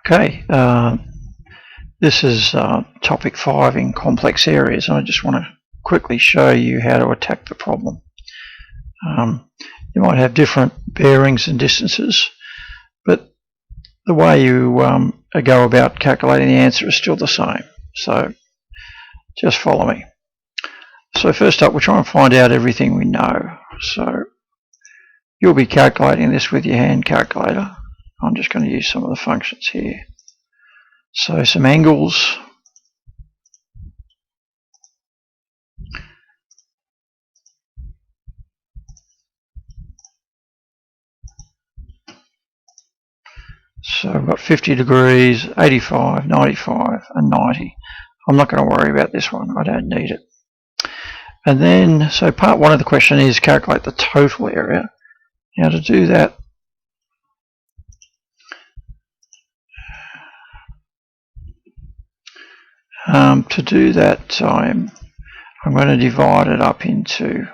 Okay, this is topic 5 in complex areas, and I just want to quickly show you how to attack the problem. You might have different bearings and distances, but the way you go about calculating the answer is still the same. So just follow me. So first up, we'll try and find out everything we know. So you'll be calculating this with your hand calculator. I'm just going to use some of the functions here. So some angles. So we've got 50 degrees, 85, 95 and 90. I'm not going to worry about this one, I don't need it. And then, so part 1 of the question is calculate the total area. Now to do that, I'm going to divide it up into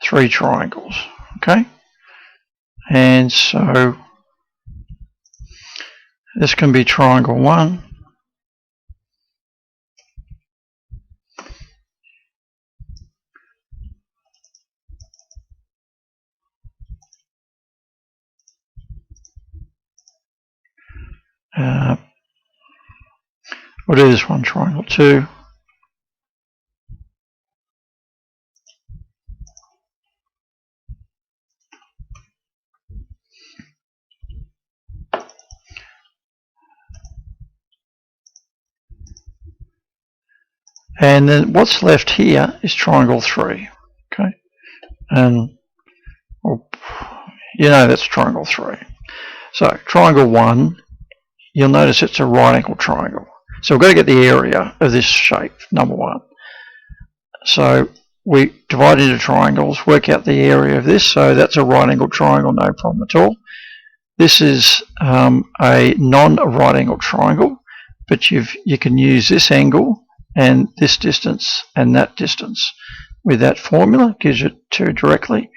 three triangles, okay? And so this can be triangle 1, we'll do this one, triangle 2, and then what's left here is triangle 3, okay? And you know that's triangle 3. So triangle 1, you'll notice it's a right angle triangle. So we've got to get the area of this shape, number 1. So we divide into triangles, work out the area of this, so that's a right angle triangle, no problem at all. This is a non-right angle triangle, but you can use this angle and this distance and that distance with that formula, gives it to directly.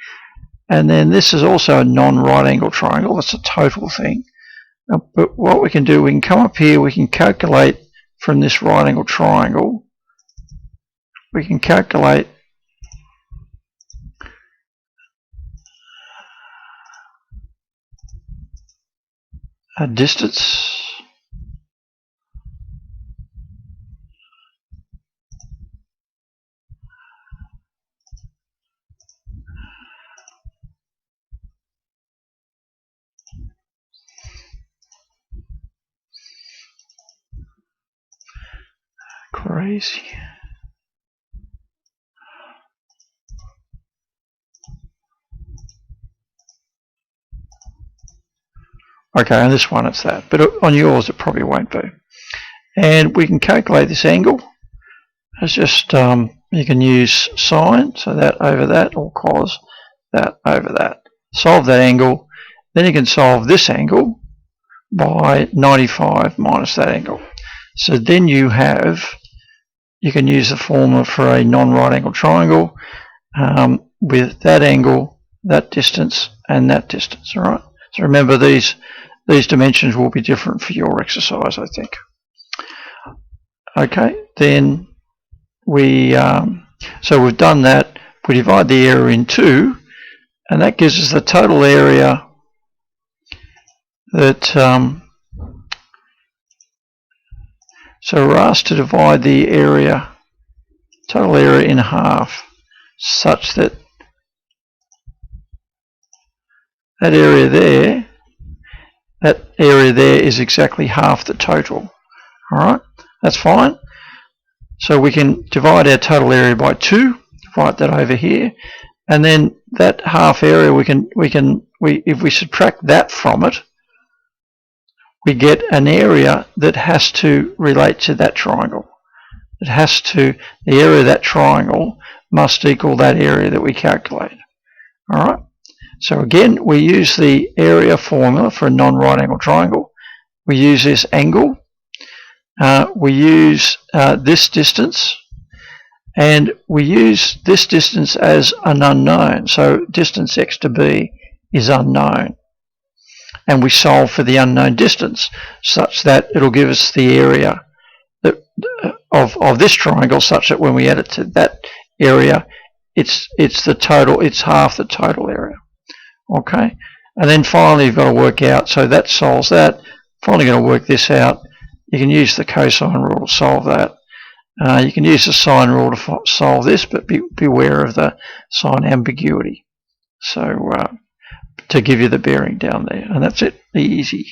And then this is also a non-right angle triangle, that's a total thing. But what we can do, we can come up here, we can calculate from this right angle triangle, we can calculate a distance crazy. Okay, on this one it's that, but on yours it probably won't be. And we can calculate this angle. It's just, you can use sine, so that over that, or cos, that over that. Solve that angle, then you can solve this angle by 95 minus that angle. So then you can use the formula for a non-right angle triangle with that angle, that distance, and that distance, all right? So remember these dimensions will be different for your exercise, I think. Okay, then so we've done that. We divide the area in 2, and that gives us the total area that, so we're asked to divide the total area in half, such that that area there is exactly half the total. Alright, that's fine. So we can divide our total area by 2, write that over here, and then that half area if we subtract that from it, we get an area that has to relate to that triangle. The area of that triangle must equal that area that we calculate. Alright, so again, we use the area formula for a non-right angle triangle. We use this angle. We use this distance, and we use this distance as an unknown. So distance x to b is unknown. And we solve for the unknown distance such that it'll give us the area that, of this triangle, such that when we add it to that area, it's the total, it's half the total area. Okay, and then finally you've got to work out, so that solves that. Finally going to work this out. You can use the cosine rule to solve that. You can use the sine rule to solve this, but beware of the sign ambiguity. So to give you the bearing down there, and that's it, easy.